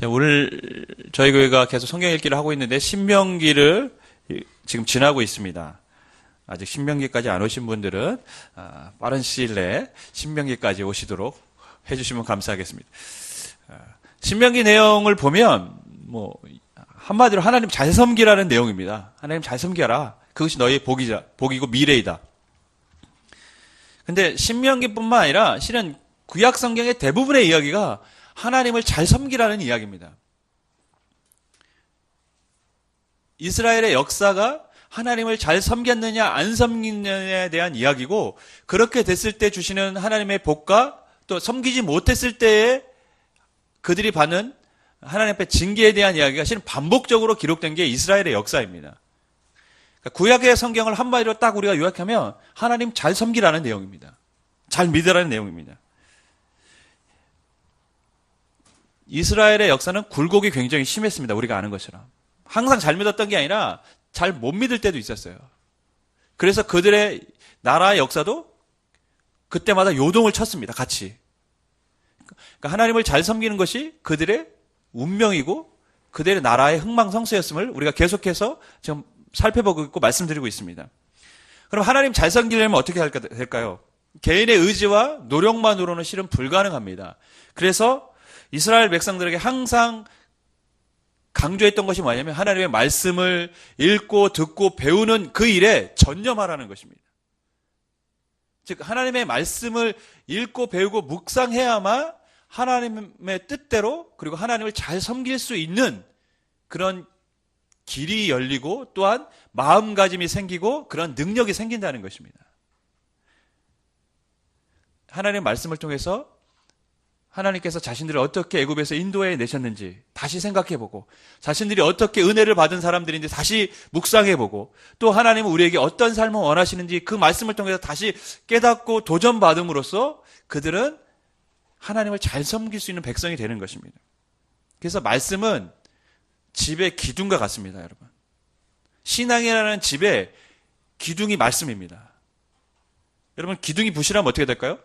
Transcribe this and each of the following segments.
오늘 저희 교회가 계속 성경 읽기를 하고 있는데 신명기를 지금 지나고 있습니다. 아직 신명기까지 안 오신 분들은 빠른 시일 내에 신명기까지 오시도록 해주시면 감사하겠습니다. 신명기 내용을 보면 한마디로 하나님 잘 섬기라는 내용입니다. 하나님 잘 섬겨라. 그것이 너희의 복이고 미래이다. 근데 신명기뿐만 아니라 실은 구약 성경의 대부분의 이야기가 하나님을 잘 섬기라는 이야기입니다. 이스라엘의 역사가 하나님을 잘 섬겼느냐 안 섬겼느냐에 대한 이야기고, 그렇게 됐을 때 주시는 하나님의 복과 또 섬기지 못했을 때에 그들이 받는 하나님 앞에 징계에 대한 이야기가 실은 반복적으로 기록된 게 이스라엘의 역사입니다. 그러니까 구약의 성경을 한마디로 딱 우리가 요약하면 하나님 잘 섬기라는 내용입니다. 잘 믿으라는 내용입니다. 이스라엘의 역사는 굴곡이 굉장히 심했습니다. 우리가 아는 것처럼. 항상 잘 믿었던 게 아니라 잘 못 믿을 때도 있었어요. 그래서 그들의 나라의 역사도 그때마다 요동을 쳤습니다. 같이. 그러니까 하나님을 잘 섬기는 것이 그들의 운명이고 그들의 나라의 흥망성쇠였음을 우리가 계속해서 지금 살펴보고 있고 말씀드리고 있습니다. 그럼 하나님 잘 섬기려면 어떻게 될까요? 개인의 의지와 노력만으로는 실은 불가능합니다. 그래서 이스라엘 백성들에게 항상 강조했던 것이 뭐냐면 하나님의 말씀을 읽고 듣고 배우는 그 일에 전념하라는 것입니다. 즉 하나님의 말씀을 읽고 배우고 묵상해야만 하나님의 뜻대로 그리고 하나님을 잘 섬길 수 있는 그런 길이 열리고 또한 마음가짐이 생기고 그런 능력이 생긴다는 것입니다. 하나님의 말씀을 통해서 하나님께서 자신들을 어떻게 애굽에서 인도해 내셨는지 다시 생각해보고, 자신들이 어떻게 은혜를 받은 사람들인지 다시 묵상해보고, 또 하나님은 우리에게 어떤 삶을 원하시는지 그 말씀을 통해서 다시 깨닫고 도전받음으로써 그들은 하나님을 잘 섬길 수 있는 백성이 되는 것입니다. 그래서 말씀은 집의 기둥과 같습니다, 여러분. 신앙이라는 집의 기둥이 말씀입니다. 여러분, 기둥이 부실하면 어떻게 될까요?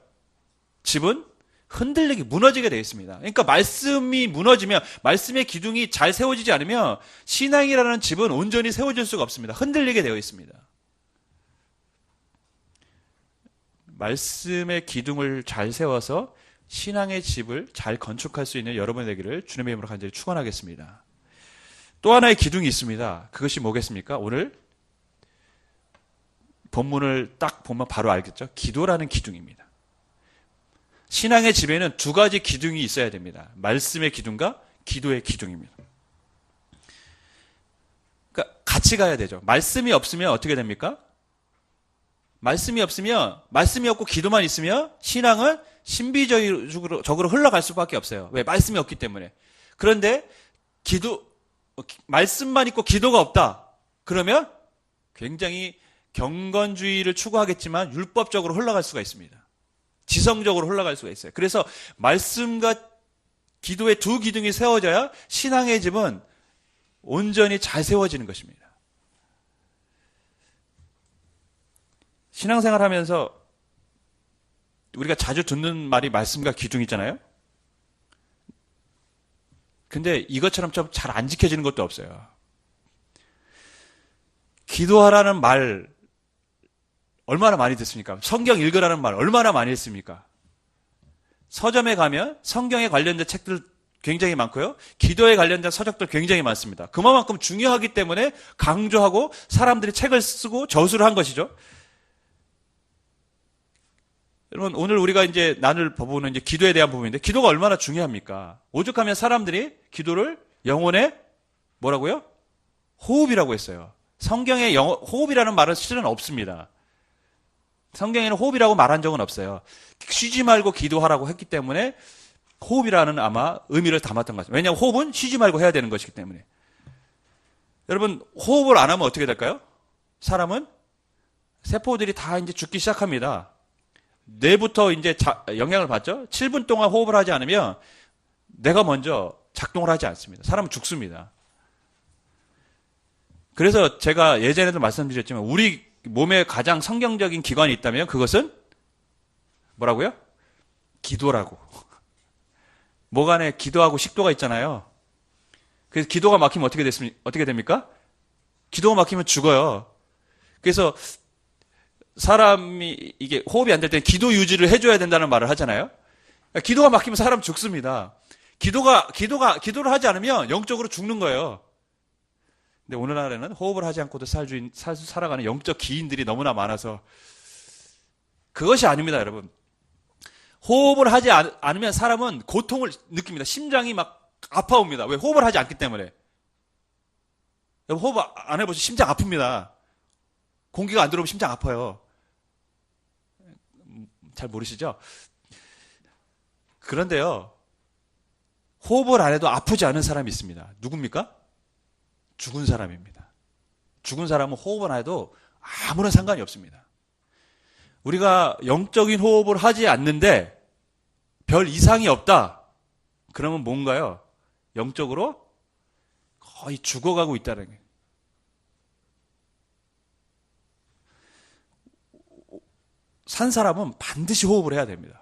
집은 흔들리게 무너지게 되어 있습니다. 그러니까 말씀이 무너지면, 말씀의 기둥이 잘 세워지지 않으면 신앙이라는 집은 온전히 세워질 수가 없습니다. 흔들리게 되어 있습니다. 말씀의 기둥을 잘 세워서 신앙의 집을 잘 건축할 수 있는 여러분 되기를 주님의 이름으로 간절히 축원하겠습니다. 또 하나의 기둥이 있습니다. 그것이 뭐겠습니까? 오늘 본문을 딱 보면 바로 알겠죠? 기도라는 기둥입니다. 신앙의 집에는 두 가지 기둥이 있어야 됩니다. 말씀의 기둥과 기도의 기둥입니다. 그러니까 같이 가야 되죠. 말씀이 없으면 어떻게 됩니까? 말씀이 없고 기도만 있으면 신앙은 신비적으로 흘러갈 수밖에 없어요. 왜? 말씀이 없기 때문에. 그런데 말씀만 있고 기도가 없다. 그러면 굉장히 경건주의를 추구하겠지만 율법적으로 흘러갈 수가 있습니다. 지성적으로 흘러갈 수가 있어요. 그래서 말씀과 기도의 두 기둥이 세워져야 신앙의 집은 온전히 잘 세워지는 것입니다. 신앙생활 하면서 우리가 자주 듣는 말이 말씀과 기둥 있잖아요. 근데 이것처럼 좀 잘 안 지켜지는 것도 없어요. 기도하라는 말 얼마나 많이 듣습니까? 성경 읽으라는 말 얼마나 많이 했습니까? 서점에 가면 성경에 관련된 책들 굉장히 많고요. 기도에 관련된 서적들 굉장히 많습니다. 그만큼 중요하기 때문에 강조하고 사람들이 책을 쓰고 저술을 한 것이죠. 여러분, 오늘 우리가 이제 나눌 부분은 이제 기도에 대한 부분인데, 기도가 얼마나 중요합니까? 오죽하면 사람들이 기도를 영혼의 뭐라고요? 호흡이라고 했어요. 성경에 호흡이라는 말은 실은 없습니다. 성경에는 호흡이라고 말한 적은 없어요. 쉬지 말고 기도하라고 했기 때문에 호흡이라는 아마 의미를 담았던 것 같아요. 왜냐하면 호흡은 쉬지 말고 해야 되는 것이기 때문에. 여러분, 호흡을 안 하면 어떻게 될까요? 사람은 세포들이 다 이제 죽기 시작합니다. 뇌부터 이제 영향을 받죠. 7분 동안 호흡을 하지 않으면 뇌가 먼저 작동을 하지 않습니다. 사람은 죽습니다. 그래서 제가 예전에도 말씀드렸지만 우리 몸에 가장 성경적인 기관이 있다면 그것은 뭐라고요? 기도라고. 목 안에 기도하고 식도가 있잖아요. 그래서 기도가 막히면 어떻게 됩니까? 기도가 막히면 죽어요. 그래서 사람이 이게 호흡이 안 될 때는 기도 유지를 해줘야 된다는 말을 하잖아요. 기도가 막히면 사람 죽습니다. 기도를 하지 않으면 영적으로 죽는 거예요. 근데 오늘날에는 호흡을 하지 않고도 살아가는 영적 기인들이 너무나 많아서 그것이 아닙니다, 여러분. 호흡을 하지 않으면 사람은 고통을 느낍니다. 심장이 막 아파옵니다. 왜? 호흡을 하지 않기 때문에. 여러분, 호흡 안 해보시면 심장 아픕니다. 공기가 안 들어오면 심장 아파요. 잘 모르시죠? 그런데요, 호흡을 안 해도 아프지 않은 사람이 있습니다. 누굽니까? 죽은 사람입니다. 죽은 사람은 호흡을 안 해도 아무런 상관이 없습니다. 우리가 영적인 호흡을 하지 않는데 별 이상이 없다. 그러면 뭔가요? 영적으로 거의 죽어가고 있다는 거예요. 산 사람은 반드시 호흡을 해야 됩니다.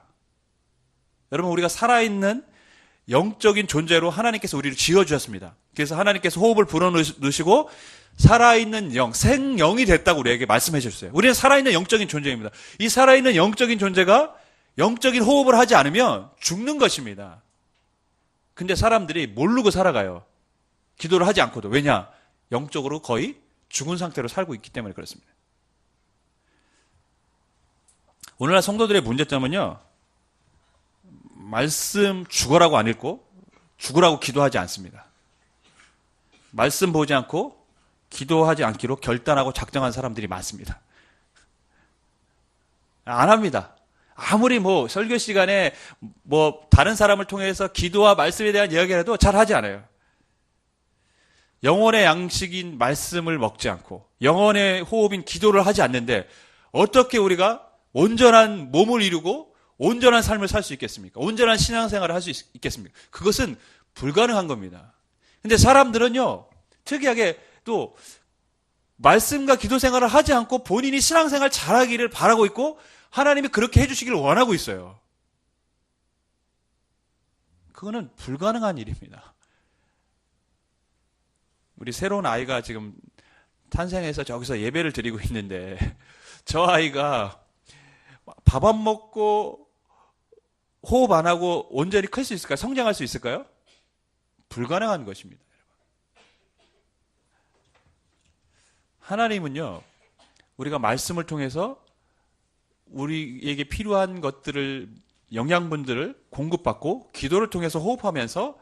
여러분, 우리가 살아있는 영적인 존재로 하나님께서 우리를 지어주셨습니다. 그래서 하나님께서 호흡을 불어넣으시고 살아있는 영, 생영이 됐다고 우리에게 말씀해 주셨어요. 우리는 살아있는 영적인 존재입니다. 이 살아있는 영적인 존재가 영적인 호흡을 하지 않으면 죽는 것입니다. 근데 사람들이 모르고 살아가요. 기도를 하지 않고도. 왜냐? 영적으로 거의 죽은 상태로 살고 있기 때문에 그렇습니다. 오늘날 성도들의 문제점은요, 말씀 죽어라고 안 읽고 죽으라고 기도하지 않습니다. 말씀 보지 않고 기도하지 않기로 결단하고 작정한 사람들이 많습니다. 안 합니다. 아무리 설교 시간에 다른 사람을 통해서 기도와 말씀에 대한 이야기를 해도 잘 하지 않아요. 영혼의 양식인 말씀을 먹지 않고 영혼의 호흡인 기도를 하지 않는데 어떻게 우리가 온전한 몸을 이루고 온전한 삶을 살 수 있겠습니까? 온전한 신앙생활을 할 수 있겠습니까? 그것은 불가능한 겁니다. 근데 사람들은요, 특이하게 또 말씀과 기도 생활을 하지 않고 본인이 신앙생활 잘하기를 바라고 있고 하나님이 그렇게 해주시기를 원하고 있어요. 그거는 불가능한 일입니다. 우리 새로운 아이가 지금 탄생해서 저기서 예배를 드리고 있는데 저 아이가 밥 안 먹고 호흡 안 하고 온전히 클 수 있을까요? 성장할 수 있을까요? 불가능한 것입니다. 하나님은요, 우리가 말씀을 통해서 우리에게 필요한 것들을, 영양분들을 공급받고 기도를 통해서 호흡하면서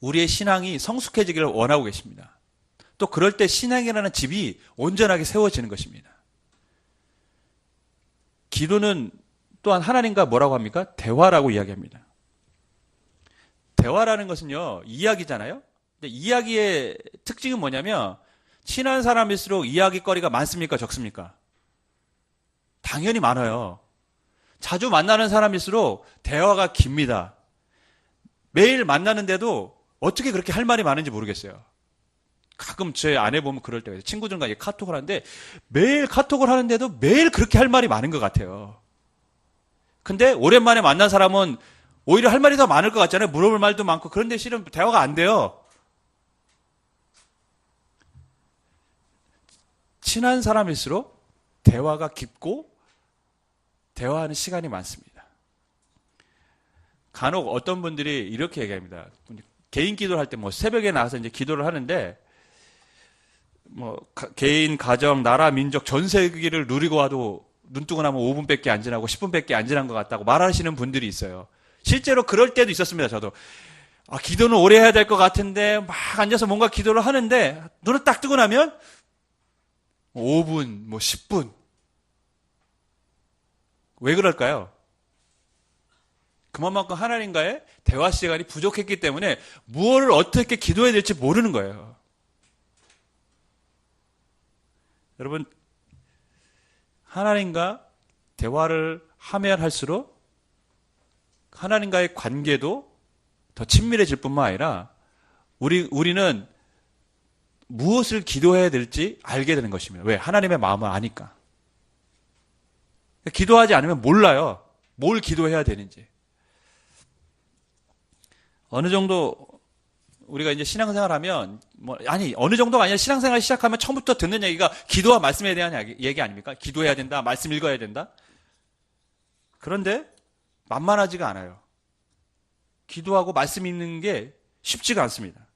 우리의 신앙이 성숙해지기를 원하고 계십니다. 또 그럴 때 신앙이라는 집이 온전하게 세워지는 것입니다. 기도는 또한 하나님과 뭐라고 합니까? 대화라고 이야기합니다. 대화라는 것은요, 이야기잖아요? 근데 이야기의 특징은 뭐냐면, 친한 사람일수록 이야기거리가 많습니까? 적습니까? 당연히 많아요. 자주 만나는 사람일수록 대화가 깁니다. 매일 만나는데도 어떻게 그렇게 할 말이 많은지 모르겠어요. 가끔 제 아내 보면 그럴 때가 있어요. 친구들과 카톡을 하는데 매일 카톡을 하는데도 매일 그렇게 할 말이 많은 것 같아요. 근데 오랜만에 만난 사람은 오히려 할 말이 더 많을 것 같잖아요. 물어볼 말도 많고. 그런데 실은 대화가 안 돼요. 친한 사람일수록 대화가 깊고 대화하는 시간이 많습니다. 간혹 어떤 분들이 이렇게 얘기합니다. 개인 기도를 할 때 새벽에 나와서 이제 기도를 하는데 개인, 가정, 나라, 민족 전 세계를 누리고 와도 눈뜨고 나면 5분밖에 안 지나고 10분밖에 안 지난 것 같다고 말하시는 분들이 있어요. 실제로 그럴 때도 있었습니다. 저도 기도는 오래 해야 될 것 같은데 막 앉아서 뭔가 기도를 하는데 눈을 딱 뜨고 나면 5분, 10분. 왜 그럴까요? 그만큼 하나님과의 대화 시간이 부족했기 때문에 무엇을 어떻게 기도해야 될지 모르는 거예요. 여러분, 하나님과 대화를 하면 할수록 하나님과의 관계도 더 친밀해질 뿐만 아니라 우리는 무엇을 기도해야 될지 알게 되는 것입니다. 왜? 하나님의 마음을 아니까. 기도하지 않으면 몰라요. 뭘 기도해야 되는지. 어느 정도 우리가 이제 신앙생활 하면, 어느 정도가 아니라 신앙생활 시작하면 처음부터 듣는 얘기가 기도와 말씀에 대한 얘기 아닙니까? 기도해야 된다, 말씀 읽어야 된다. 그런데 만만하지가 않아요. 기도하고 말씀 읽는 게 쉽지가 않습니다.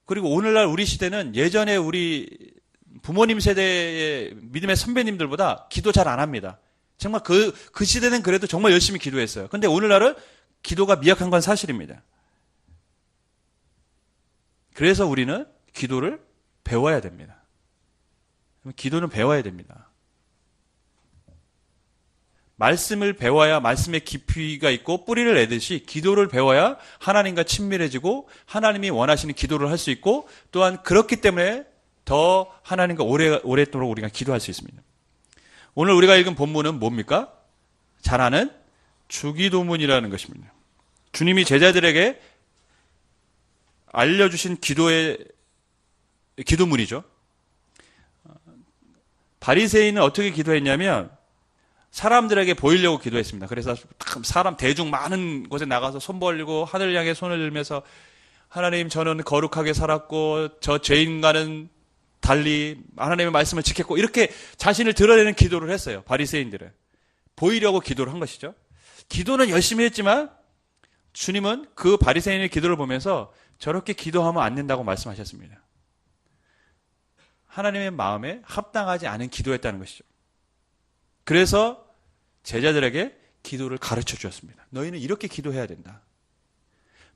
그리고 오늘날 우리 시대는 예전에 우리 부모님 세대의 믿음의 선배님들보다 기도 잘 안 합니다. 정말 그 시대는 그래도 정말 열심히 기도했어요. 근데 오늘날은 기도가 미약한 건 사실입니다. 그래서 우리는 기도를 배워야 됩니다. 기도는 배워야 됩니다. 말씀을 배워야 말씀의 깊이가 있고 뿌리를 내듯이 기도를 배워야 하나님과 친밀해지고 하나님이 원하시는 기도를 할 수 있고 또한 그렇기 때문에 더 하나님과 오랫도록 우리가 기도할 수 있습니다. 오늘 우리가 읽은 본문은 뭡니까? 잘 아는 주기도문이라는 것입니다. 주님이 제자들에게 알려주신 기도문이죠. 바리새인은 어떻게 기도했냐면 사람들에게 보이려고 기도했습니다. 그래서 사람 대중 많은 곳에 나가서 손 벌리고 하늘 향해 손을 들면서 하나님 저는 거룩하게 살았고 저 죄인과는 달리 하나님의 말씀을 지켰고 이렇게 자신을 드러내는 기도를 했어요. 바리새인들은. 보이려고 기도를 한 것이죠. 기도는 열심히 했지만 주님은 그 바리새인의 기도를 보면서 저렇게 기도하면 안 된다고 말씀하셨습니다. 하나님의 마음에 합당하지 않은 기도였다는 것이죠. 그래서 제자들에게 기도를 가르쳐 주었습니다. 너희는 이렇게 기도해야 된다.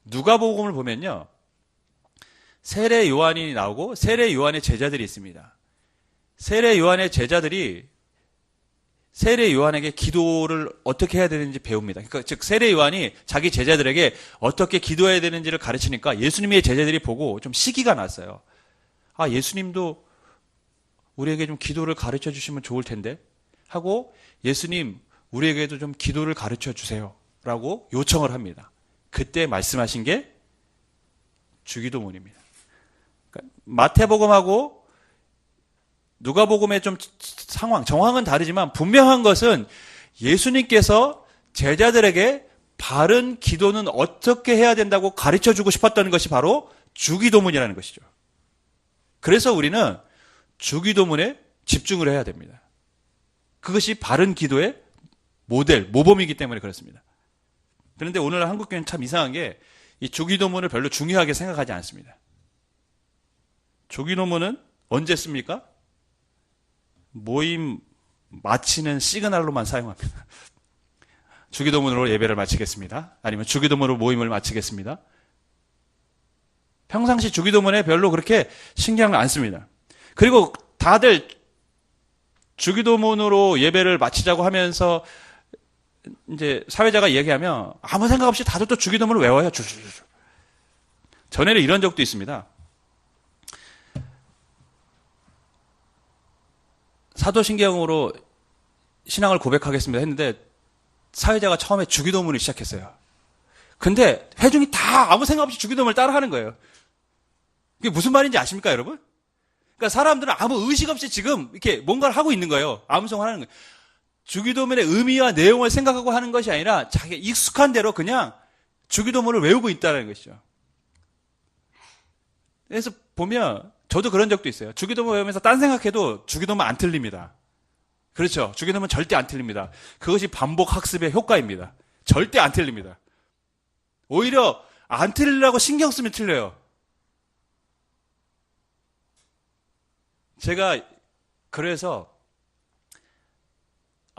누가복음을 보면요. 세례 요한이 나오고 세례 요한의 제자들이 있습니다. 세례 요한의 제자들이 세례 요한에게 기도를 어떻게 해야 되는지 배웁니다. 그러니까 즉 세례 요한이 자기 제자들에게 어떻게 기도해야 되는지를 가르치니까 예수님의 제자들이 보고 좀 시기가 났어요. 아, 예수님도 우리에게 좀 기도를 가르쳐 주시면 좋을 텐데 하고 예수님 우리에게도 좀 기도를 가르쳐 주세요 라고 요청을 합니다. 그때 말씀하신 게 주기도문입니다. 그러니까 마태복음하고 누가복음의 좀 정황은 다르지만 분명한 것은 예수님께서 제자들에게 바른 기도는 어떻게 해야 된다고 가르쳐 주고 싶었던 것이 바로 주기도문이라는 것이죠. 그래서 우리는 주기도문에 집중을 해야 됩니다. 그것이 바른 기도의 모범이기 때문에 그렇습니다. 그런데 오늘 한국교회는 참 이상한 게 이 주기도문을 별로 중요하게 생각하지 않습니다. 주기도문은 언제 씁니까? 모임 마치는 시그널로만 사용합니다. 주기도문으로 예배를 마치겠습니다. 아니면 주기도문으로 모임을 마치겠습니다. 평상시 주기도문에 별로 그렇게 신경을 안 씁니다. 그리고 다들 주기도문으로 예배를 마치자고 하면서 이제 사회자가 얘기하면 아무 생각 없이 다들 또 주기도문을 외워요. 전에는 이런 적도 있습니다. 사도신경으로 신앙을 고백하겠습니다 했는데 사회자가 처음에 주기도문을 시작했어요. 근데 회중이 다 아무 생각 없이 주기도문을 따라하는 거예요. 그게 무슨 말인지 아십니까, 여러분? 그러니까 사람들은 아무 의식 없이 지금 이렇게 뭔가를 하고 있는 거예요. 암송을 하는 거예요. 주기도문의 의미와 내용을 생각하고 하는 것이 아니라 자기 익숙한 대로 그냥 주기도문을 외우고 있다는 것이죠. 그래서 보면 저도 그런 적도 있어요. 주기도문 외우면서 딴 생각해도 주기도문 안 틀립니다. 그렇죠. 주기도문 절대 안 틀립니다. 그것이 반복 학습의 효과입니다. 절대 안 틀립니다. 오히려 안 틀리려고 신경 쓰면 틀려요. 제가 그래서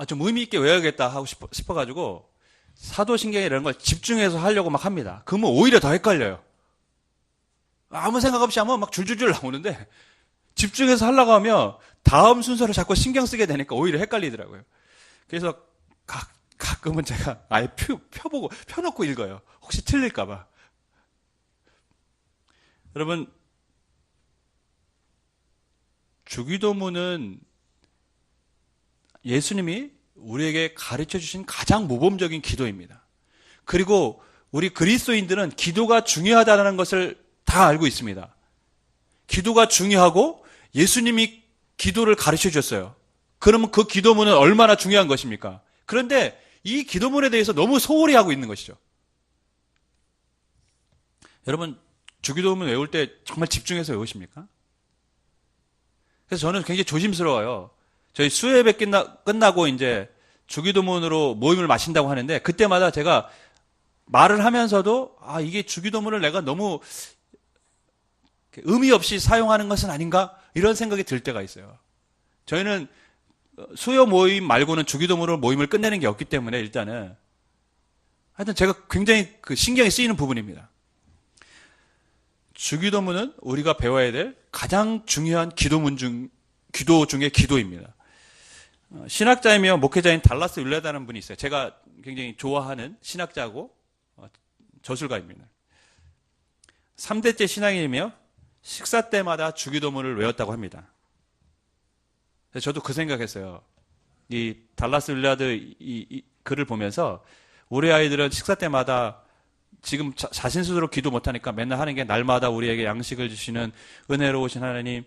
좀 의미 있게 외워야겠다 하고 싶어가지고 사도신경에 이런 걸 집중해서 하려고 막 합니다. 그러면 오히려 더 헷갈려요. 아무 생각 없이 하면 막 줄줄줄 나오는데 집중해서 하려고 하면 다음 순서를 자꾸 신경 쓰게 되니까 오히려 헷갈리더라고요. 그래서 가끔은 제가 아예 펴놓고 읽어요. 혹시 틀릴까봐. 여러분, 주기도문은 예수님이 우리에게 가르쳐 주신 가장 모범적인 기도입니다. 그리고 우리 그리스도인들은 기도가 중요하다는 것을 다 알고 있습니다. 기도가 중요하고 예수님이 기도를 가르쳐 주셨어요. 그러면 그 기도문은 얼마나 중요한 것입니까? 그런데 이 기도문에 대해서 너무 소홀히 하고 있는 것이죠. 여러분, 주기도문 외울 때 정말 집중해서 외우십니까? 그래서 저는 굉장히 조심스러워요. 저희 수요예배 끝나고 이제 주기도문으로 모임을 마친다고 하는데, 그때마다 제가 말을 하면서도, 이게 주기도문을 내가 너무 의미 없이 사용하는 것은 아닌가? 이런 생각이 들 때가 있어요. 저희는 수요 모임 말고는 주기도문으로 모임을 끝내는 게 없기 때문에 일단은 하여튼 제가 굉장히 신경이 쓰이는 부분입니다. 주기도문은 우리가 배워야 될 가장 중요한 기도 중의 기도입니다. 신학자이며 목회자인 달라스 윌레다는 분이 있어요. 제가 굉장히 좋아하는 신학자고 저술가입니다. 3대째 신앙인이며 식사 때마다 주기도문을 외웠다고 합니다. 저도 그 생각했어요. 이 달라스 윌레드 이 글을 보면서 우리 아이들은 식사 때마다 지금 자신 스스로 기도 못하니까 맨날 하는 게 날마다 우리에게 양식을 주시는 은혜로우신 하나님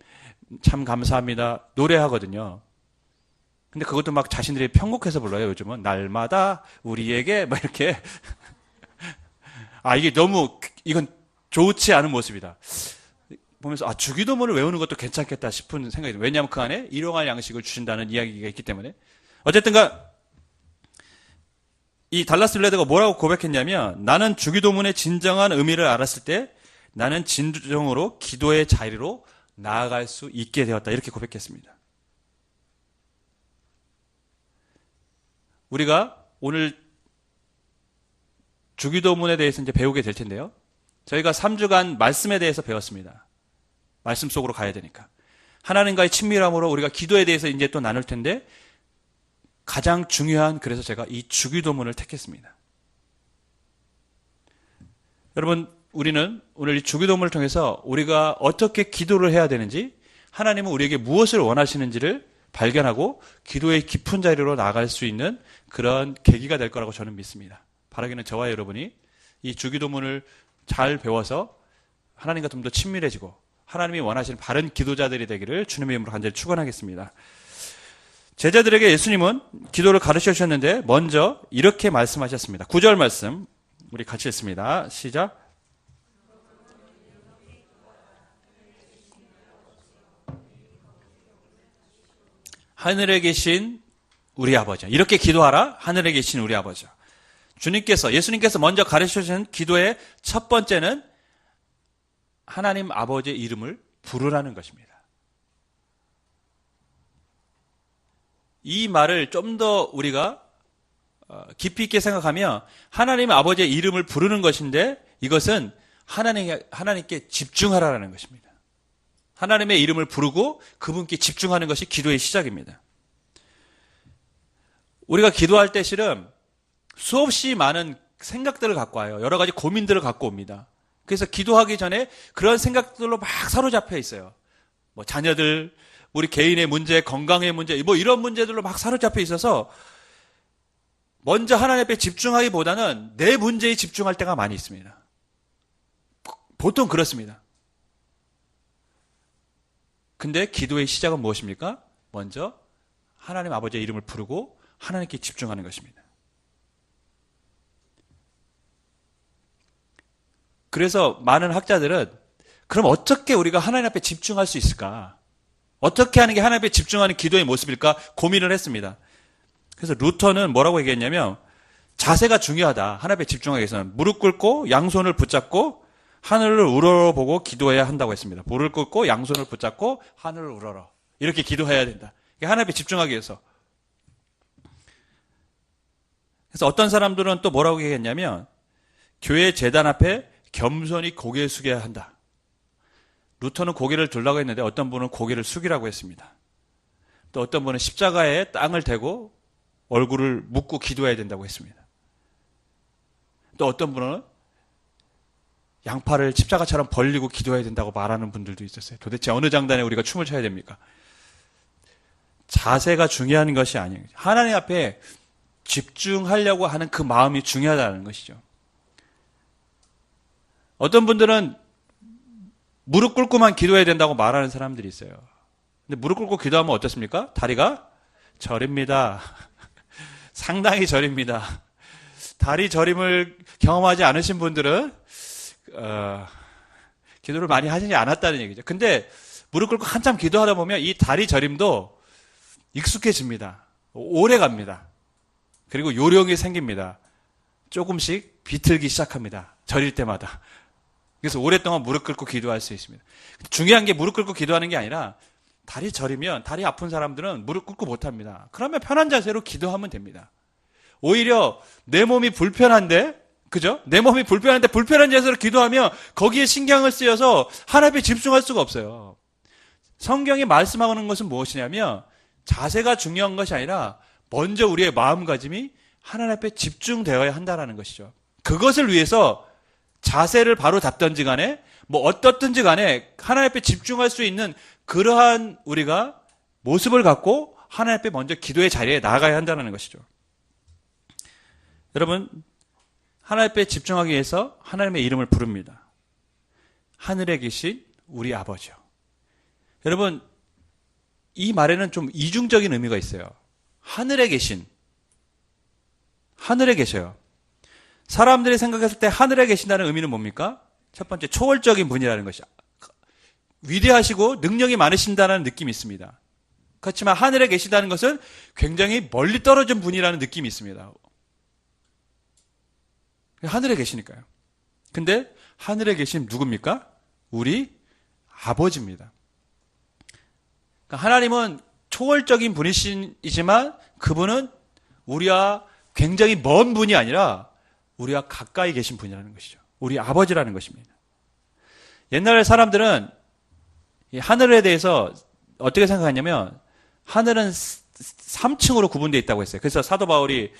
참 감사합니다. 노래하거든요. 근데 그것도 막 자신들이 편곡해서 불러요. 요즘은 날마다 우리에게 막 이렇게 이게 너무 이건 좋지 않은 모습이다. 보면서 주기도문을 외우는 것도 괜찮겠다 싶은 생각이 들어요. 왜냐하면 그 안에 일용할 양식을 주신다는 이야기가 있기 때문에. 어쨌든가 이 달라스 윌레드가 뭐라고 고백했냐면, 나는 주기도문의 진정한 의미를 알았을 때 나는 진정으로 기도의 자리로 나아갈 수 있게 되었다. 이렇게 고백했습니다. 우리가 오늘 주기도문에 대해서 이제 배우게 될 텐데요. 저희가 3주간 말씀에 대해서 배웠습니다. 말씀 속으로 가야 되니까. 하나님과의 친밀함으로 우리가 기도에 대해서 이제 또 나눌 텐데, 가장 중요한, 그래서 제가 이 주기도문을 택했습니다. 여러분, 우리는 오늘 이 주기도문을 통해서 우리가 어떻게 기도를 해야 되는지, 하나님은 우리에게 무엇을 원하시는지를 발견하고 기도의 깊은 자리로 나아갈 수 있는 그런 계기가 될 거라고 저는 믿습니다. 바라기는 저와 여러분이 이 주기도문을 잘 배워서 하나님과 좀 더 친밀해지고 하나님이 원하시는 바른 기도자들이 되기를 주님의 이름으로 간절히 축원하겠습니다. 제자들에게 예수님은 기도를 가르쳐 주셨는데 먼저 이렇게 말씀하셨습니다. 9절 말씀 우리 같이 읽습니다. 시작. 하늘에 계신 우리 아버지, 이렇게 기도하라. 하늘에 계신 우리 아버지. 예수님께서 먼저 가르쳐 주신 기도의 첫 번째는 하나님 아버지의 이름을 부르라는 것입니다. 이 말을 좀 더 우리가 깊이 있게 생각하면 하나님 아버지의 이름을 부르는 것인데, 이것은 하나님께 집중하라는 것입니다. 하나님의 이름을 부르고 그분께 집중하는 것이 기도의 시작입니다. 우리가 기도할 때 실은 수없이 많은 생각들을 갖고 와요. 여러 가지 고민들을 갖고 옵니다. 그래서 기도하기 전에 그런 생각들로 막 사로잡혀 있어요. 자녀들, 우리 개인의 문제, 건강의 문제, 이런 문제들로 막 사로잡혀 있어서 먼저 하나님 앞에 집중하기보다는 내 문제에 집중할 때가 많이 있습니다. 보통 그렇습니다. 근데 기도의 시작은 무엇입니까? 먼저 하나님 아버지의 이름을 부르고 하나님께 집중하는 것입니다. 그래서 많은 학자들은 그럼 어떻게 우리가 하나님 앞에 집중할 수 있을까? 어떻게 하는 게 하나님 앞에 집중하는 기도의 모습일까? 고민을 했습니다. 그래서 루터는 뭐라고 얘기했냐면, 자세가 중요하다. 하나님 앞에 집중하기 위해서는 무릎 꿇고 양손을 붙잡고 하늘을 우러러보고 기도해야 한다고 했습니다. 무릎 꿇고 양손을 붙잡고 하늘을 우러러. 이렇게 기도해야 된다. 하나님 앞에 집중하기 위해서. 그래서 어떤 사람들은 또 뭐라고 얘기했냐면, 교회 제단 앞에 겸손히 고개 숙여야 한다. 루터는 고개를 들라고 했는데 어떤 분은 고개를 숙이라고 했습니다. 또 어떤 분은 십자가에 땅을 대고 얼굴을 묻고 기도해야 된다고 했습니다. 또 어떤 분은 양팔을 십자가처럼 벌리고 기도해야 된다고 말하는 분들도 있었어요. 도대체 어느 장단에 우리가 춤을 춰야 됩니까? 자세가 중요한 것이 아니에요. 하나님 앞에 집중하려고 하는 그 마음이 중요하다는 것이죠. 어떤 분들은 무릎 꿇고만 기도해야 된다고 말하는 사람들이 있어요. 근데 무릎 꿇고 기도하면 어떻습니까? 다리가 저립니다. 상당히 저립니다. 다리 저림을 경험하지 않으신 분들은 기도를 많이 하시지 않았다는 얘기죠. 근데 무릎 꿇고 한참 기도하다 보면 이 다리 저림도 익숙해집니다. 오래 갑니다. 그리고 요령이 생깁니다. 조금씩 비틀기 시작합니다. 저릴 때마다. 그래서 오랫동안 무릎 꿇고 기도할 수 있습니다. 중요한 게 무릎 꿇고 기도하는 게 아니라 다리 저리면 다리 아픈 사람들은 무릎 꿇고 못합니다. 그러면 편한 자세로 기도하면 됩니다. 오히려 내 몸이 불편한데, 그죠? 내 몸이 불편한데 불편한 자세로 기도하면 거기에 신경을 쓰여서 하나님에 집중할 수가 없어요. 성경이 말씀하는 것은 무엇이냐면 자세가 중요한 것이 아니라 먼저 우리의 마음가짐이 하나님 앞에 집중되어야 한다는 것이죠. 그것을 위해서 자세를 바로 잡든지 간에 뭐 어떻든지 간에 하나님 앞에 집중할 수 있는 그러한 우리가 모습을 갖고 하나님 앞에 먼저 기도의 자리에 나가야 한다는 것이죠. 여러분, 하나님 앞에 집중하기 위해서 하나님의 이름을 부릅니다. 하늘에 계신 우리 아버지요. 여러분, 이 말에는 좀 이중적인 의미가 있어요. 하늘에 계신, 하늘에 계셔요. 사람들이 생각했을 때 하늘에 계신다는 의미는 뭡니까? 첫 번째, 초월적인 분이라는 것이죠. 위대하시고 능력이 많으신다는 느낌이 있습니다. 그렇지만 하늘에 계시다는 것은 굉장히 멀리 떨어진 분이라는 느낌이 있습니다. 하늘에 계시니까요. 근데 하늘에 계신 누굽니까? 우리 아버지입니다. 그러니까 하나님은 초월적인 분이시지만 그분은 우리와 굉장히 먼 분이 아니라 우리와 가까이 계신 분이라는 것이죠. 우리 아버지라는 것입니다. 옛날 사람들은 이 하늘에 대해서 어떻게 생각하냐면 하늘은 3층으로 구분되어 있다고 했어요. 그래서 사도 바울이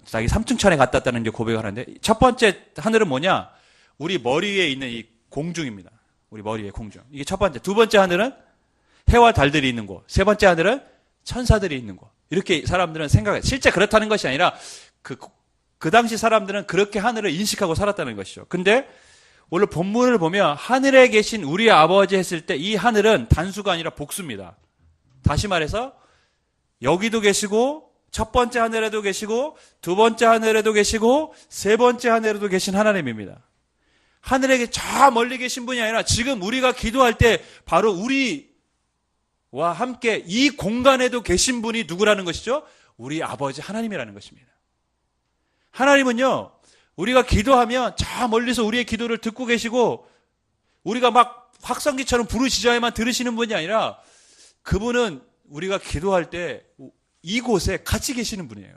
자기 3층 천에 갔다 왔다는 게 고백을 하는데 첫 번째 하늘은 뭐냐? 우리 머리 위에 있는 이 공중입니다. 우리 머리 위에 공중. 이게 첫 번째. 두 번째 하늘은 해와 달들이 있는 곳. 세 번째 하늘은 천사들이 있는 곳. 이렇게 사람들은 생각해요. 실제 그렇다는 것이 아니라 그 당시 사람들은 그렇게 하늘을 인식하고 살았다는 것이죠. 근데 오늘 본문을 보면 하늘에 계신 우리 아버지 했을 때 이 하늘은 단수가 아니라 복수입니다. 다시 말해서 여기도 계시고 첫 번째 하늘에도 계시고 두 번째 하늘에도 계시고 세 번째 하늘에도 계신 하나님입니다. 하늘에 저 멀리 계신 분이 아니라 지금 우리가 기도할 때 바로 우리와 함께 이 공간에도 계신 분이 누구라는 것이죠? 우리 아버지 하나님이라는 것입니다. 하나님은요, 우리가 기도하면 저 멀리서 우리의 기도를 듣고 계시고 우리가 막 확성기처럼 부르짖어야만 들으시는 분이 아니라 그분은 우리가 기도할 때 이곳에 같이 계시는 분이에요.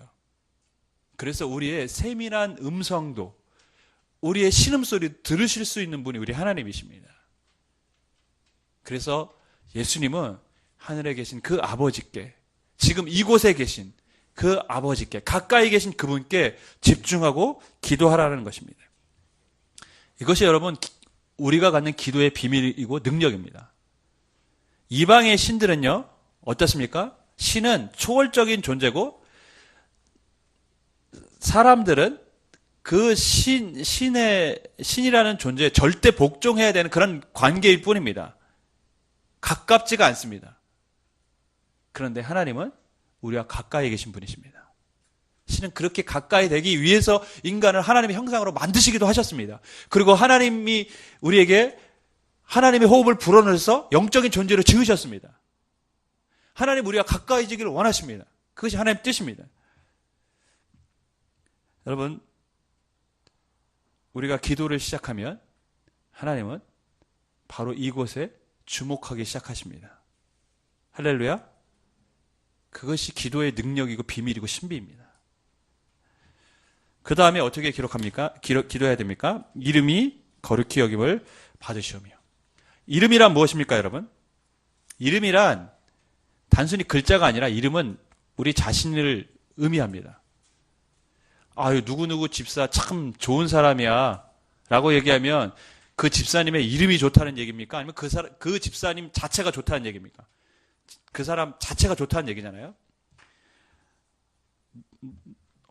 그래서 우리의 세밀한 음성도 우리의 신음소리 들으실 수 있는 분이 우리 하나님이십니다. 그래서 예수님은 하늘에 계신 그 아버지께 지금 이곳에 계신 그 아버지께 가까이 계신 그분께 집중하고 기도하라는 것입니다. 이것이 여러분 우리가 갖는 기도의 비밀이고 능력입니다. 이방의 신들은요 어떻습니까? 신은 초월적인 존재고 사람들은 그 신이라는 존재에 절대 복종해야 되는 그런 관계일 뿐입니다. 가깝지가 않습니다. 그런데 하나님은 우리와 가까이 계신 분이십니다. 신은 그렇게 가까이 되기 위해서 인간을 하나님의 형상으로 만드시기도 하셨습니다. 그리고 하나님이 우리에게 하나님의 호흡을 불어넣어서 영적인 존재로 지으셨습니다. 하나님 우리가 가까이지기를 원하십니다. 그것이 하나님의 뜻입니다. 여러분, 우리가 기도를 시작하면 하나님은 바로 이곳에 주목하기 시작하십니다. 할렐루야. 그것이 기도의 능력이고 비밀이고 신비입니다. 그 다음에 어떻게 기록합니까? 기도해야 됩니까? 이름이 거룩히 여김을 받으시오며. 이름이란 무엇입니까, 여러분? 이름이란 단순히 글자가 아니라 이름은 우리 자신을 의미합니다. 아유, 누구누구 집사 참 좋은 사람이야 라고 얘기하면 그 집사님의 이름이 좋다는 얘기입니까? 아니면 그 집사님 자체가 좋다는 얘기입니까? 그 사람 자체가 좋다는 얘기잖아요.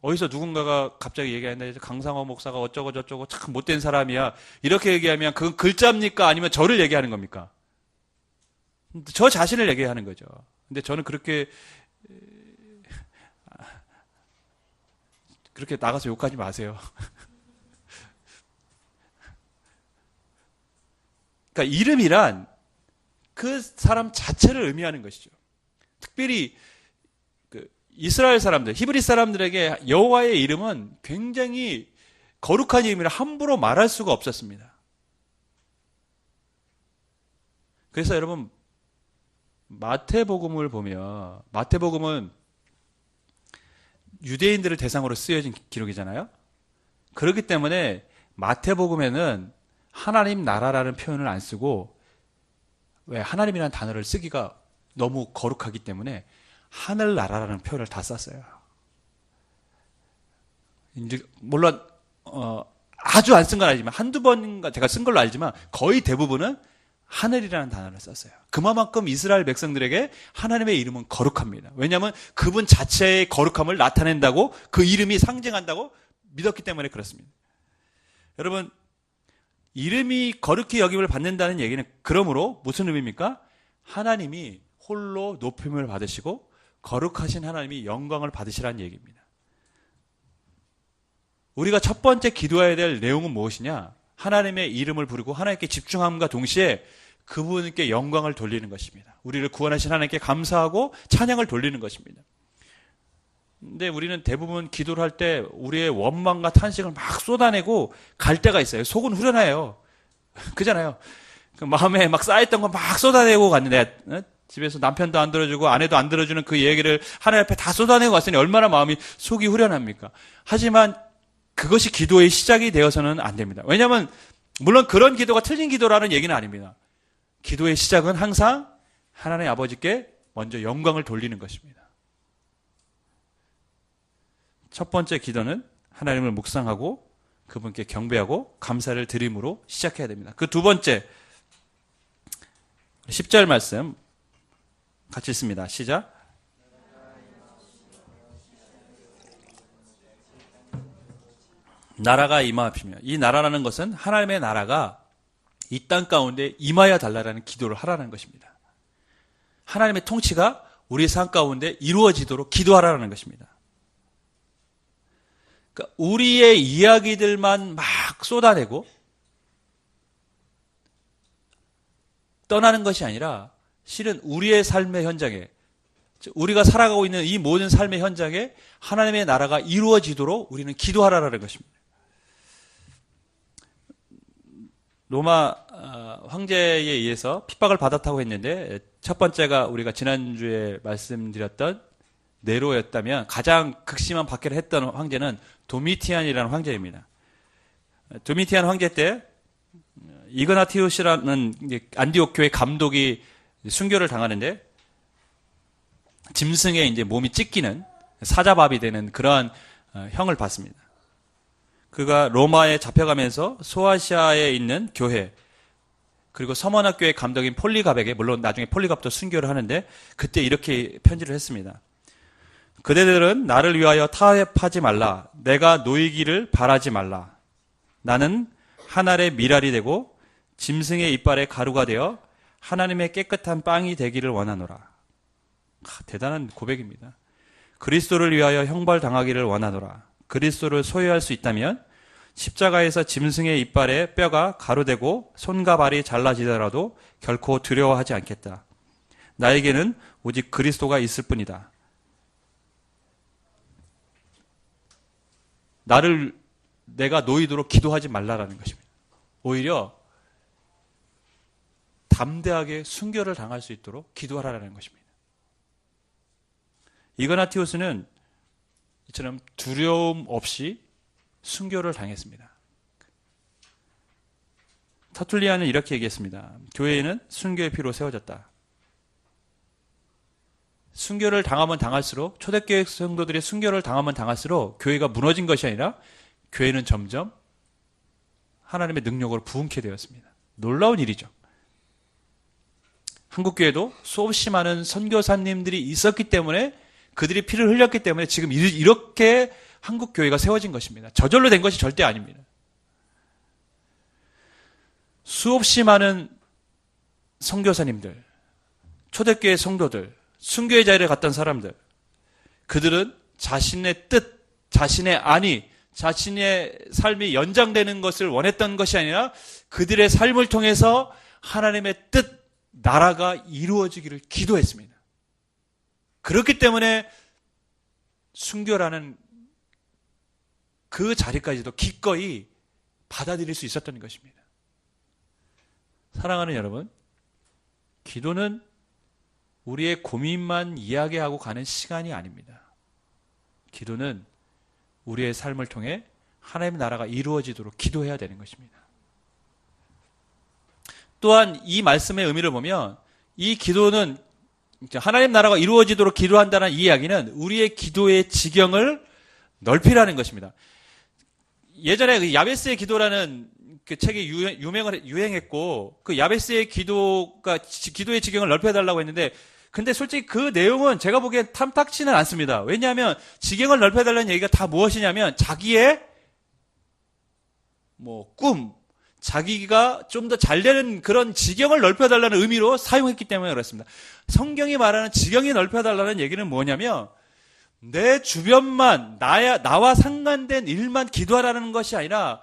어디서 누군가가 갑자기 얘기하는데 강상호 목사가 어쩌고 저쩌고 참 못된 사람이야 이렇게 얘기하면 그건 글자입니까? 아니면 저를 얘기하는 겁니까? 저 자신을 얘기하는 거죠. 근데 저는 그렇게 나가서 욕하지 마세요. 그러니까 이름이란 그 사람 자체를 의미하는 것이죠. 특별히 그 이스라엘 사람들, 히브리 사람들에게 여호와의 이름은 굉장히 거룩한 이름이라 함부로 말할 수가 없었습니다. 그래서 여러분 마태복음을 보면, 마태복음은 유대인들을 대상으로 쓰여진 기록이잖아요. 그렇기 때문에 마태복음에는 하나님 나라라는 표현을 안 쓰고, 왜 하나님이라는 단어를 쓰기가 너무 거룩하기 때문에 하늘나라라는 표현을 다 썼어요. 물론 아주 안 쓴 건 아니지만 한두 번인가 제가 쓴 걸로 알지만 거의 대부분은 하늘이라는 단어를 썼어요. 그만큼 이스라엘 백성들에게 하나님의 이름은 거룩합니다. 왜냐하면 그분 자체의 거룩함을 나타낸다고, 그 이름이 상징한다고 믿었기 때문에 그렇습니다. 여러분, 이름이 거룩히 여김을 받는다는 얘기는 그러므로 무슨 의미입니까? 하나님이 홀로 높임을 받으시고 거룩하신 하나님이 영광을 받으시라는 얘기입니다. 우리가 첫 번째 기도해야 될 내용은 무엇이냐? 하나님의 이름을 부르고 하나님께 집중함과 동시에 그분께 영광을 돌리는 것입니다. 우리를 구원하신 하나님께 감사하고 찬양을 돌리는 것입니다. 근데 우리는 대부분 기도를 할 때 우리의 원망과 탄식을 막 쏟아내고 갈 때가 있어요. 속은 후련해요. 그잖아요. 그 마음에 막 쌓였던 거 막 쏟아내고 갔는데, 집에서 남편도 안 들어주고 아내도 안 들어주는 그 얘기를 하나님 앞에 다 쏟아내고 갔으니 얼마나 마음이 속이 후련합니까? 하지만 그것이 기도의 시작이 되어서는 안 됩니다. 왜냐하면 물론 그런 기도가 틀린 기도라는 얘기는 아닙니다. 기도의 시작은 항상 하나님 아버지께 먼저 영광을 돌리는 것입니다. 첫 번째 기도는 하나님을 묵상하고 그분께 경배하고 감사를 드림으로 시작해야 됩니다. 그 두 번째 10절 말씀 같이 읽습니다. 시작. 나라가 임하시며, 이 나라라는 것은 하나님의 나라가 이 땅 가운데 임하여 달라라는 기도를 하라는 것입니다. 하나님의 통치가 우리 삶 가운데 이루어지도록 기도하라는 것입니다. 그러니까 우리의 이야기들만 막 쏟아내고 떠나는 것이 아니라 실은 우리의 삶의 현장에, 우리가 살아가고 있는 이 모든 삶의 현장에 하나님의 나라가 이루어지도록 우리는 기도하라는 것입니다. 로마 황제에 의해서 핍박을 받았다고 했는데, 첫 번째가 우리가 지난주에 말씀드렸던 네로였다면 가장 극심한 박해를 했던 황제는 도미티안이라는 황제입니다. 도미티안 황제 때 이그나티우스라는 안디옥 교회 감독이 순교를 당하는데, 짐승에 이제 몸이 찢기는 사자밥이 되는 그러한 형을 받습니다. 그가 로마에 잡혀가면서 소아시아에 있는 교회, 그리고 서머나 교회 감독인 폴리갑에게, 물론 나중에 폴리갑도 순교를 하는데, 그때 이렇게 편지를 했습니다. 그대들은 나를 위하여 타협하지 말라. 내가 놓이기를 바라지 말라. 나는 하늘의 미랄이 되고 짐승의 이빨에 가루가 되어 하나님의 깨끗한 빵이 되기를 원하노라. 대단한 고백입니다. 그리스도를 위하여 형벌당하기를 원하노라. 그리스도를 소유할 수 있다면 십자가에서 짐승의 이빨에 뼈가 가루되고 손과 발이 잘라지더라도 결코 두려워하지 않겠다. 나에게는 오직 그리스도가 있을 뿐이다. 내가 놓이도록 기도하지 말라라는 것입니다. 오히려 담대하게 순교를 당할 수 있도록 기도하라는 것입니다. 이그나티우스는 이처럼 두려움 없이 순교를 당했습니다. 터툴리안은 이렇게 얘기했습니다. 교회는 순교의 피로 세워졌다. 순교를 당하면 당할수록, 초대교회 성도들이 순교를 당하면 당할수록 교회가 무너진 것이 아니라 교회는 점점 하나님의 능력으로 부흥케 되었습니다. 놀라운 일이죠. 한국교회도 수없이 많은 선교사님들이 있었기 때문에, 그들이 피를 흘렸기 때문에 지금 이렇게 한국교회가 세워진 것입니다. 저절로 된 것이 절대 아닙니다. 수없이 많은 선교사님들, 초대교회 성도들, 순교의 자리에 갔던 사람들, 그들은 자신의 뜻, 자신의 안위, 자신의 삶이 연장되는 것을 원했던 것이 아니라 그들의 삶을 통해서 하나님의 뜻, 나라가 이루어지기를 기도했습니다. 그렇기 때문에 순교라는 그 자리까지도 기꺼이 받아들일 수 있었던 것입니다. 사랑하는 여러분, 기도는 우리의 고민만 이야기하고 가는 시간이 아닙니다. 기도는 우리의 삶을 통해 하나님의 나라가 이루어지도록 기도해야 되는 것입니다. 또한 이 말씀의 의미를 보면 이 기도는 하나님 나라가 이루어지도록 기도한다는 이 이야기는 우리의 기도의 지경을 넓히라는 것입니다. 예전에 그 야베스의 기도라는 그 책이 유행했고, 그 야베스의 기도의 지경을 넓혀달라고 했는데, 근데 솔직히 그 내용은 제가 보기엔 탐탁치는 않습니다. 왜냐하면 지경을 넓혀달라는 얘기가 다 무엇이냐면 자기의 꿈, 자기가 좀 더 잘 되는 그런 지경을 넓혀달라는 의미로 사용했기 때문에 그렇습니다. 성경이 말하는 지경이 넓혀달라는 얘기는 뭐냐면 내 주변만 나와 상관된 일만 기도하라는 것이 아니라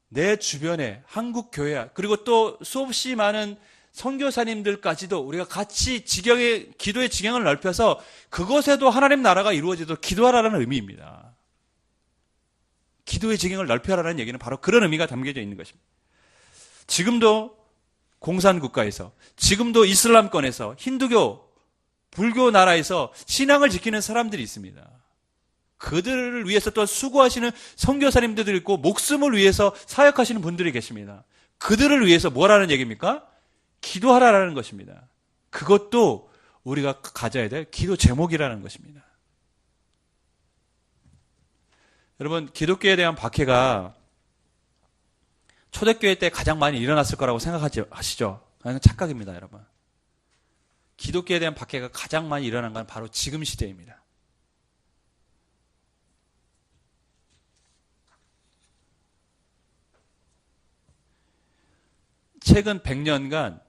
내 주변에 한국 교회 그리고 또 수없이 많은 선교사님들까지도 우리가 같이 기도의 지경을 넓혀서 그곳에도 하나님 나라가 이루어지도록 기도하라는 의미입니다. 기도의 지경을 넓혀라는 얘기는 바로 그런 의미가 담겨져 있는 것입니다. 지금도 공산국가에서, 지금도 이슬람권에서, 힌두교, 불교 나라에서 신앙을 지키는 사람들이 있습니다. 그들을 위해서 또 수고하시는 선교사님들도 있고 목숨을 위해서 사역하시는 분들이 계십니다. 그들을 위해서 뭐라는 얘기입니까? 기도하라는 것입니다. 그것도 우리가 가져야 될 기도 제목이라는 것입니다. 여러분, 기독교에 대한 박해가 초대교회 때 가장 많이 일어났을 거라고 생각하시죠? 그건 착각입니다, 여러분. 기독교에 대한 박해가 가장 많이 일어난 건 바로 지금 시대입니다. 최근 100년간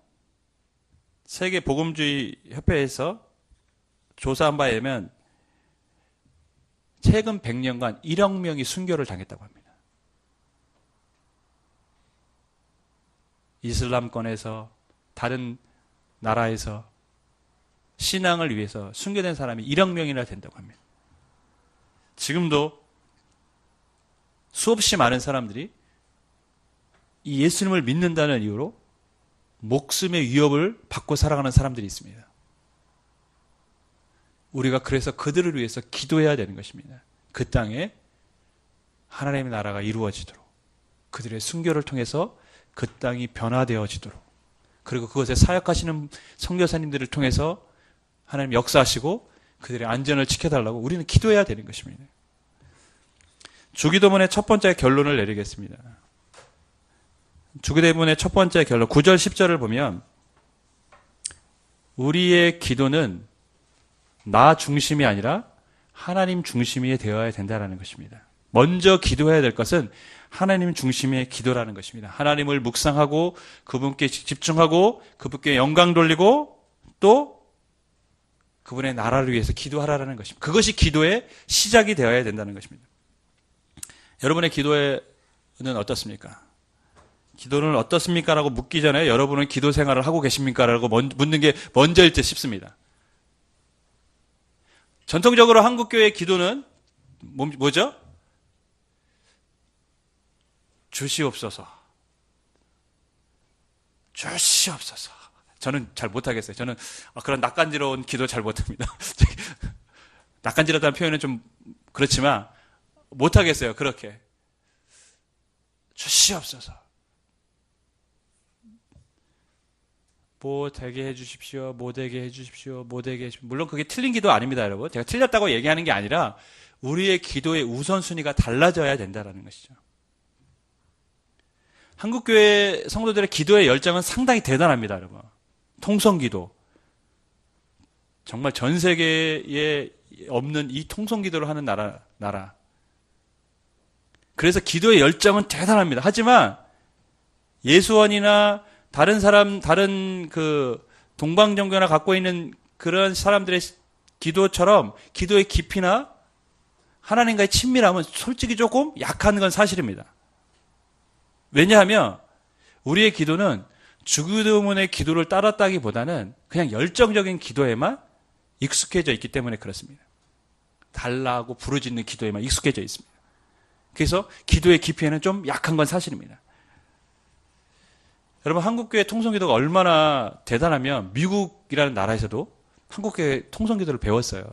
세계 복음주의 협회에서 조사한 바에 의하면 최근 100년간 1억 명이 순교를 당했다고 합니다. 이슬람권에서 다른 나라에서 신앙을 위해서 순교된 사람이 1억 명이나 된다고 합니다. 지금도 수없이 많은 사람들이 이 예수님을 믿는다는 이유로 목숨의 위협을 받고 살아가는 사람들이 있습니다. 우리가 그래서 그들을 위해서 기도해야 되는 것입니다. 그 땅에 하나님의 나라가 이루어지도록, 그들의 순교를 통해서 그 땅이 변화되어지도록, 그리고 그것에 사역하시는 선교사님들을 통해서 하나님 역사하시고 그들의 안전을 지켜달라고 우리는 기도해야 되는 것입니다. 주기도문의 첫 번째 결론을 내리겠습니다. 주기도문의 첫 번째 결론 9절 10절을 보면 우리의 기도는 나 중심이 아니라 하나님 중심이 되어야 된다는 것입니다. 먼저 기도해야 될 것은 하나님 중심의 기도라는 것입니다. 하나님을 묵상하고 그분께 집중하고 그분께 영광 돌리고 또 그분의 나라를 위해서 기도하라는 것입니다. 그것이 기도의 시작이 되어야 된다는 것입니다. 여러분의 기도는 어떻습니까? 기도는 어떻습니까? 라고 묻기 전에 여러분은 기도 생활을 하고 계십니까? 라고 묻는 게 먼저일 듯 싶습니다. 전통적으로 한국교회의 기도는 뭐죠? 주시옵소서. 주시옵소서. 저는 잘 못하겠어요. 저는 그런 낯간지러운 기도 잘 못합니다. 낯간지럽다는 표현은 좀 그렇지만 못하겠어요. 그렇게. 주시옵소서. 뭐 되게 해주십시오. 뭐 되게 해주십시오. 뭐 되게 해주십시오. 물론 그게 틀린 기도 아닙니다, 여러분. 제가 틀렸다고 얘기하는 게 아니라 우리의 기도의 우선순위가 달라져야 된다는 것이죠. 한국교회 성도들의 기도의 열정은 상당히 대단합니다, 여러분. 통성기도. 정말 전 세계에 없는 이 통성기도를 하는 나라. 그래서 기도의 열정은 대단합니다. 하지만 예수원이나 다른 그 동방정교나 갖고 있는 그런 사람들의 기도처럼 기도의 깊이나 하나님과의 친밀함은 솔직히 조금 약한 건 사실입니다. 왜냐하면 우리의 기도는 주기도문의 기도를 따랐다기보다는 그냥 열정적인 기도에만 익숙해져 있기 때문에 그렇습니다. 달라고 부르짖는 기도에만 익숙해져 있습니다. 그래서 기도의 깊이에는 좀 약한 건 사실입니다. 여러분, 한국교회 통성기도가 얼마나 대단하면 미국이라는 나라에서도 한국교회 통성기도를 배웠어요.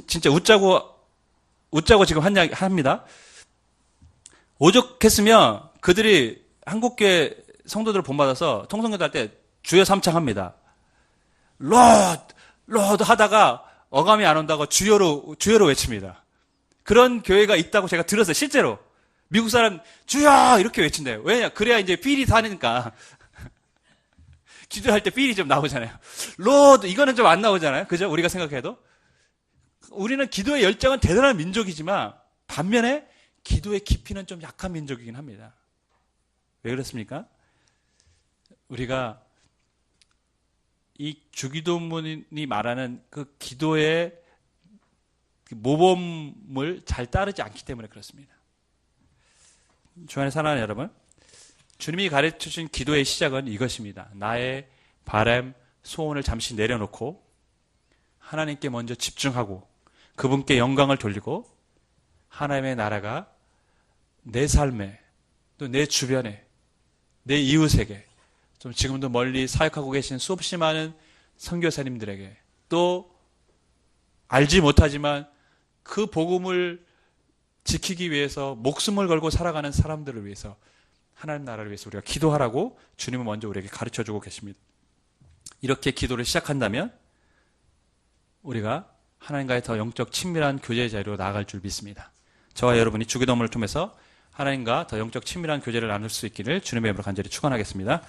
진짜 웃자고 지금 합니다. 오죽했으면 그들이 한국교회 성도들을 본받아서 통성기도 할 때 주여 삼창합니다. 로드 하다가 어감이 안 온다고 주여로 외칩니다. 그런 교회가 있다고 제가 들었어요. 실제로. 미국 사람 주여 이렇게 외친대요. 왜냐? 그래야 이제 필이 사니까. 기도할 때 필이 좀 나오잖아요. 로드 이거는 좀 안 나오잖아요. 그죠? 우리가 생각해도. 우리는 기도의 열정은 대단한 민족이지만 반면에 기도의 깊이는 좀 약한 민족이긴 합니다. 왜 그렇습니까? 우리가 이 주기도문이 말하는 그 기도의 모범을 잘 따르지 않기 때문에 그렇습니다. 주 안에 사랑하는 여러분, 주님이 가르쳐주신 기도의 시작은 이것입니다. 나의 바람, 소원을 잠시 내려놓고 하나님께 먼저 집중하고 그분께 영광을 돌리고 하나님의 나라가 내 삶에 또 내 주변에 내 이웃에게 좀 지금도 멀리 사역하고 계신 수없이 많은 선교사님들에게 또 알지 못하지만 그 복음을 지키기 위해서 목숨을 걸고 살아가는 사람들을 위해서 하나님 나라를 위해서 우리가 기도하라고 주님은 먼저 우리에게 가르쳐주고 계십니다. 이렇게 기도를 시작한다면 우리가 하나님과의 더 영적 친밀한 교제의 자리로 나아갈 줄 믿습니다. 저와 여러분이 주기도문을 통해서 하나님과 더 영적 친밀한 교제를 나눌 수 있기를 주님의 이름으로 간절히 축원하겠습니다.